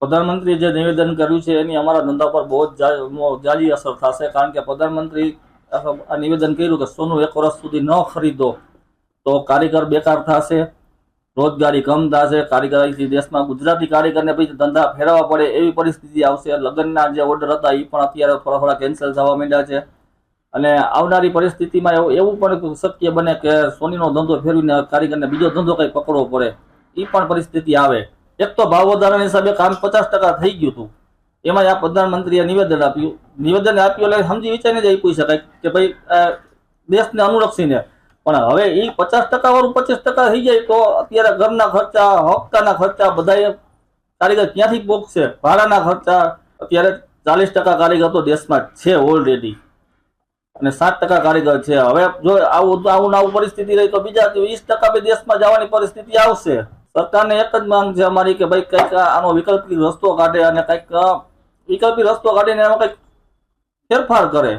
પ્રધાનમંત્રી જે નિવેદન કર્યું છે એની અમારા ધંધા પર બહુ જ જાજી અસર થશે, કારણ કે પ્રધાનમંત્રી આ નિવેદન કર્યું કે સોનું 1 વર્ષ સુધી ન ખરીદો તો કારીગર બેકાર થશે, રોજગારી કમ થશે, કારીગર દેશમાં ગુજરાતી કારીગરને પછી ધંધા ફેરવવા પડે એવી પરિસ્થિતિ આવશે। લગ્નના જે ઓર્ડર હતા એ પણ અત્યારે થોડા કેન્સલ થવા માંડ્યા છે અને આવનારી પરિસ્થિતિમાં એવું પણ શક્ય બને કે સોનીનો ધંધો ફેરવીને કારીગરને બીજો ધંધો કંઈ પકડવો પડે, એ પણ પરિસ્થિતિ આવે। એક તો ભાવ વધારાના હિસાબે કામ 50% થઈ ગયું હતું, એમાં આ પ્રધાનમંત્રીએ નિવેદન આપ્યું એટલે સમજી વિચારીને જ આપી શકાય કે ભાઈ દેશને અનુલક્ષીને, પણ હવે એ 50% વાળું 25% થઈ જાય તો અત્યારે ઘરના ખર્ચા, હપ્તાના ખર્ચા બધા કારીગર ક્યાંથી પોગશે, ભાડાના ખર્ચા। અત્યારે 40% કારીગર તો દેશમાં છે ઓલરેડી અને 7% કારીગર છે। હવે જો આવું પરિસ્થિતિ રહી તો બીજા 20% બી દેશમાં જવાની પરિસ્થિતિ આવશે। સરકારને એક જ માંગ છે અમારી કે ભાઈ કંઈક આનો વિકલ્પી રસ્તો કાઢે અને કંઈક વિકલ્પી રસ્તો કાઢીને એમાં કંઈક ફેરફાર કરે।